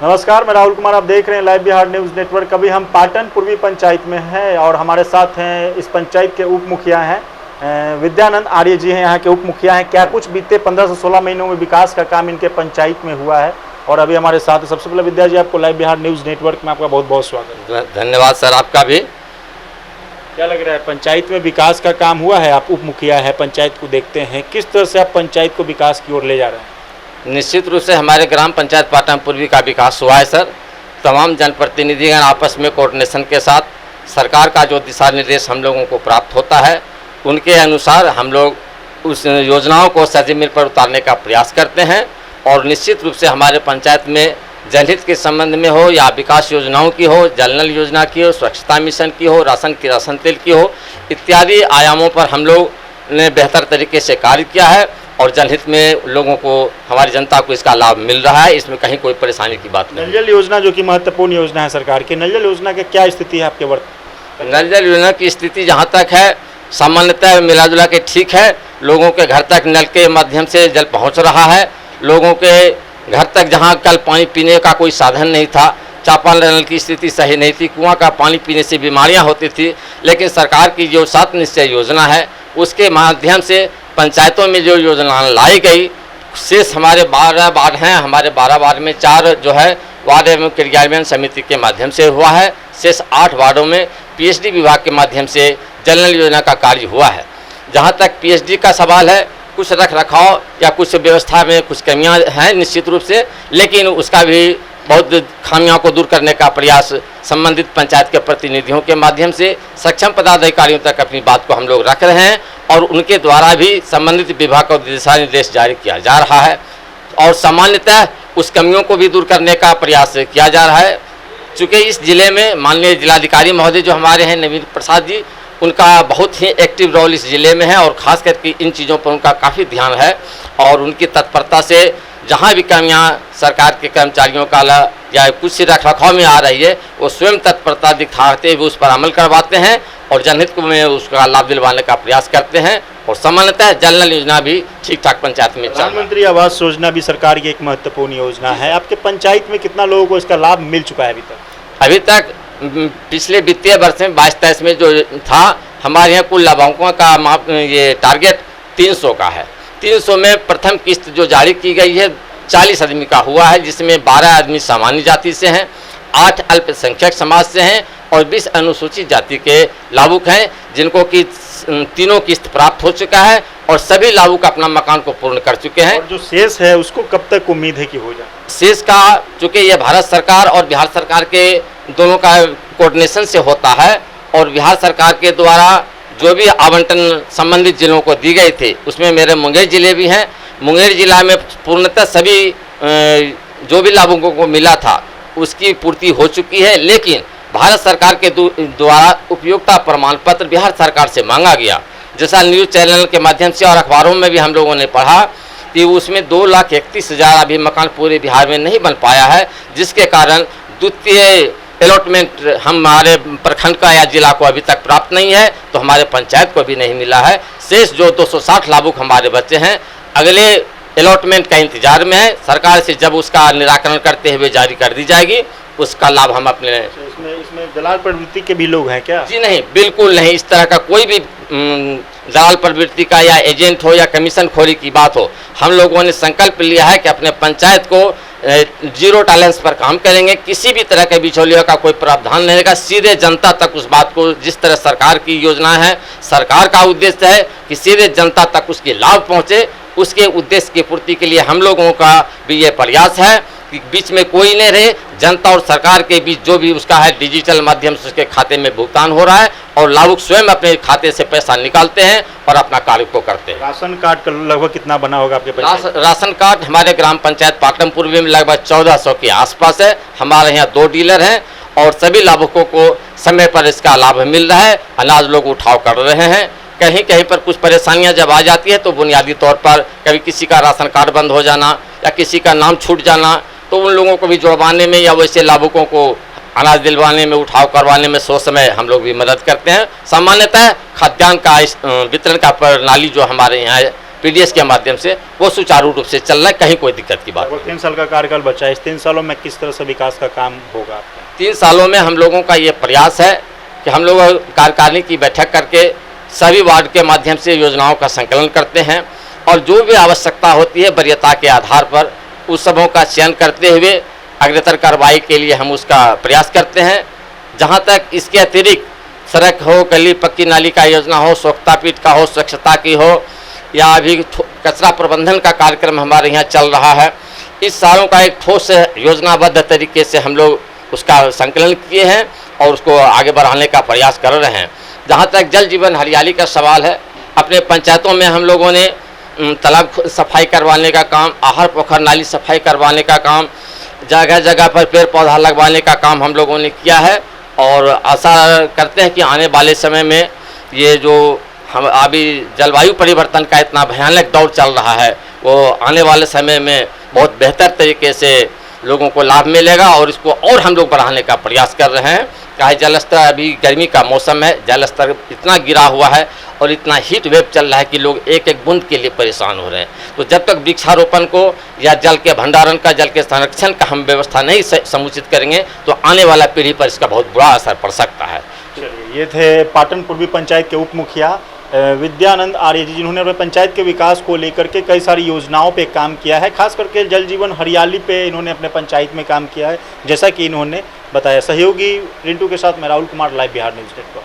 नमस्कार, मैं राहुल कुमार। आप देख रहे हैं लाइव बिहार न्यूज़ नेटवर्क। अभी हम पाटन पूर्वी पंचायत में हैं और हमारे साथ हैं इस पंचायत के उप मुखिया हैं विद्यानंद आर्य जी हैं, यहाँ के उप मुखिया हैं। क्या कुछ बीते 15 से 16 महीनों में विकास का काम इनके पंचायत में हुआ है और अभी हमारे साथ। सबसे पहले विद्या जी, आपको लाइव बिहार न्यूज़ नेटवर्क में आपका बहुत बहुत स्वागत है। धन्यवाद सर, आपका भी। क्या लग रहा है, पंचायत में विकास का काम हुआ है? आप उप मुखिया है, पंचायत को देखते हैं, किस तरह से आप पंचायत को विकास की ओर ले जा रहे हैं? निश्चित रूप से हमारे ग्राम पंचायत पाटन पूर्वी का विकास हुआ है सर। तमाम जनप्रतिनिधिगण आपस में कोऑर्डिनेशन के साथ सरकार का जो दिशा निर्देश हम लोगों को प्राप्त होता है, उनके अनुसार हम लोग उस योजनाओं को सजीमिल पर उतारने का प्रयास करते हैं। और निश्चित रूप से हमारे पंचायत में जनहित के संबंध में हो या विकास योजनाओं की हो, जल नल योजना की हो, स्वच्छता मिशन की हो, राशन तेल की हो, इत्यादि आयामों पर हम लोग ने बेहतर तरीके से कार्य किया है और जनहित में लोगों को, हमारी जनता को इसका लाभ मिल रहा है। इसमें कहीं कोई परेशानी की बात नहीं। नल जल योजना जो कि महत्वपूर्ण योजना है सरकार की, नल जल योजना की क्या स्थिति है आपके वर्ग? नल जल योजना की स्थिति जहाँ तक है सामान्यतः मिला जुला के ठीक है। लोगों के घर तक नल के माध्यम से जल पहुँच रहा है। लोगों के घर तक जहाँ कल पानी पीने का कोई साधन नहीं था, चापाकल नल की स्थिति सही नहीं थी, कुआं का पानी पीने से बीमारियाँ होती थी, लेकिन सरकार की जो 7 निश्चय योजना है उसके माध्यम से पंचायतों में जो योजना लाई गई, शेष हमारे 12 वार्ड हैं। हमारे 12 वार्ड में 4 जो है वार्ड एवं क्रियान्वयन समिति के माध्यम से हुआ है। शेष 8 वार्डों में पीएचडी विभाग के माध्यम से जल नल योजना का कार्य हुआ है। जहाँ तक पीएचडी का सवाल है, कुछ रख रखाव या कुछ व्यवस्था में कुछ कमियाँ हैं निश्चित रूप से, लेकिन उसका भी बहुत खामियों को दूर करने का प्रयास संबंधित पंचायत के प्रतिनिधियों के माध्यम से सक्षम पदाधिकारियों तक अपनी बात को हम लोग रख रहे हैं और उनके द्वारा भी संबंधित विभाग को दिशा निर्देश जारी किया जा रहा है और सामान्यतः उस कमियों को भी दूर करने का प्रयास किया जा रहा है। चूँकि इस जिले में माननीय जिलाधिकारी महोदय जो हमारे हैं नवीन प्रसाद जी, उनका बहुत ही एक्टिव रोल इस जिले में है और ख़ास करके इन चीज़ों पर उनका काफ़ी ध्यान है और उनकी तत्परता से जहाँ भी कमियाँ सरकार के कर्मचारियों का या कुछ रख रखाव में आ रही है, वो स्वयं तत्परता दिखाते हुए उस पर अमल करवाते हैं और जनहित में उसका लाभ दिलवाने का प्रयास करते हैं। और सामान्यतः जल नल योजना भी ठीक ठाक पंचायत में चल रहा है। प्रधानमंत्री आवास योजना भी सरकार की एक महत्वपूर्ण योजना है। आपके पंचायत में कितना लोगों को इसका लाभ मिल चुका है अभी तक? पिछले वित्तीय वर्ष में 22-23 में जो था, हमारे यहाँ कुल लाभांकों का ये टारगेट 300 का है। 300 में प्रथम किस्त जो जारी की गई है 40 आदमी का हुआ है, जिसमें 12 आदमी सामान्य जाति से हैं, 8 अल्पसंख्यक समाज से हैं और 20 अनुसूचित जाति के लाभुक हैं, जिनको कि तीनों किस्त प्राप्त हो चुका है और सभी लाभुक अपना मकान को पूर्ण कर चुके हैं। और जो शेष है उसको कब तक उम्मीद है कि हो जाए? शेष का चूँकि ये भारत सरकार और बिहार सरकार के दोनों का कोऑर्डिनेशन से होता है और बिहार सरकार के द्वारा जो भी आवंटन संबंधित जिलों को दी गई थी, उसमें मेरे मुंगेर जिले भी हैं। मुंगेर जिला में पूर्णतः सभी जो भी लाभुकों को मिला था उसकी पूर्ति हो चुकी है, लेकिन भारत सरकार के द्वारा उपयोगिता प्रमाण पत्र बिहार सरकार से मांगा गया। जैसा न्यूज़ चैनल के माध्यम से और अखबारों में भी हम लोगों ने पढ़ा कि उसमें 2,31,000 अभी मकान पूरे बिहार में नहीं बन पाया है, जिसके कारण द्वितीय अलॉटमेंट हमारे प्रखंड का या जिला को अभी तक प्राप्त नहीं है, तो हमारे पंचायत को भी नहीं मिला है। शेष जो 260 लाभुक हमारे बच्चे हैं अगले अलॉटमेंट का इंतजार में है। सरकार से जब उसका निराकरण करते हुए जारी कर दी जाएगी, उसका लाभ हम अपने इसमें दलाल प्रवृत्ति के भी लोग हैं क्या? जी नहीं, बिल्कुल नहीं। इस तरह का कोई भी दलाल प्रवृत्ति का या एजेंट हो या कमीशन खोरी की बात हो, हम लोगों ने संकल्प लिया है कि अपने पंचायत को 0 टॉलरेंस पर काम करेंगे। किसी भी तरह के बिचौलियों का कोई प्रावधान नहीं रहेगा। सीधे जनता तक उस बात को, जिस तरह सरकार की योजना है, सरकार का उद्देश्य है कि सीधे जनता तक उसके लाभ पहुँचे, उसके उद्देश्य की पूर्ति के लिए हम लोगों का भी ये प्रयास है कि बीच में कोई नहीं रहे। जनता और सरकार के बीच जो भी उसका है डिजिटल माध्यम से उसके खाते में भुगतान हो रहा है और लाभुक स्वयं अपने खाते से पैसा निकालते हैं और अपना कार्य को करते हैं। राशन कार्ड का लगभग कितना बना होगा आपके पास? राशन कार्ड हमारे ग्राम पंचायत पाटन पूर्वी में लगभग 1400 के आसपास है। हमारे यहाँ 2 डीलर हैं और सभी लाभुकों को समय पर इसका लाभ मिल रहा है। अनाज लोग उठाव कर रहे हैं। कहीं कहीं पर कुछ परेशानियां जब आ जाती है तो बुनियादी तौर पर कभी किसी का राशन कार्ड बंद हो जाना या किसी का नाम छूट जाना, तो उन लोगों को भी जुड़वाने में या वैसे लाभुकों को अनाज दिलवाने में, उठाव करवाने में सो समय हम लोग भी मदद करते हैं। सामान्यतः खाद्यान्न का वितरण का प्रणाली जो हमारे यहाँ पीडीएस के माध्यम से वो सुचारू रूप से चल रहा है, कहीं कोई दिक्कत की बात नहीं। 3 साल का कार्यकाल बचा है, इस 3 सालों में किस तरह से विकास का काम होगा आपका? 3 सालों में हम लोगों का ये प्रयास है कि हम लोग कार्यकारिणी की बैठक करके सभी वार्ड के माध्यम से योजनाओं का संकलन करते हैं और जो भी आवश्यकता होती है वरीयता के आधार पर उस सबों का चयन करते हुए अग्रतर कार्रवाई के लिए हम उसका प्रयास करते हैं। जहाँ तक इसके अतिरिक्त सड़क हो, गली पक्की नाली का योजना हो, स्वच्छता पीठ का हो, स्वच्छता की हो, या अभी कचरा प्रबंधन का कार्यक्रम हमारे यहाँ चल रहा है, इस सारों का एक ठोस योजनाबद्ध तरीके से हम लोग उसका संकलन किए हैं और उसको आगे बढ़ाने का प्रयास कर रहे हैं। जहाँ तक जल जीवन हरियाली का सवाल है, अपने पंचायतों में हम लोगों ने तालाब सफाई करवाने का काम, आहार पोखर नाली सफाई करवाने का काम, जगह जगह पर पेड़ पौधा लगवाने का काम हम लोगों ने किया है और आशा करते हैं कि आने वाले समय में ये जो हम अभी जलवायु परिवर्तन का इतना भयानक दौर चल रहा है वो आने वाले समय में बहुत बेहतर तरीके से लोगों को लाभ मिलेगा और इसको और हम लोग बढ़ाने का प्रयास कर रहे हैं। चाहे जल स्तर, अभी गर्मी का मौसम है, जल स्तर इतना गिरा हुआ है और इतना हीट वेव चल रहा है कि लोग एक एक बूंद के लिए परेशान हो रहे हैं। तो जब तक वृक्षारोपण को या जल के भंडारण का, जल के संरक्षण का हम व्यवस्था नहीं समुचित करेंगे तो आने वाला पीढ़ी पर इसका बहुत बुरा असर पड़ सकता है। चलिए, ये थे पाटन पूर्वी पंचायत के उप मुखिया विद्यानंद आर्य जी, जिन्होंने अपने पंचायत के विकास को लेकर के कई सारी योजनाओं पे काम किया है, खास करके जल जीवन हरियाली पे इन्होंने अपने पंचायत में काम किया है, जैसा कि इन्होंने बताया। सहयोगी रिंटू के साथ मैं Rahul Kumar, live Bihar news network.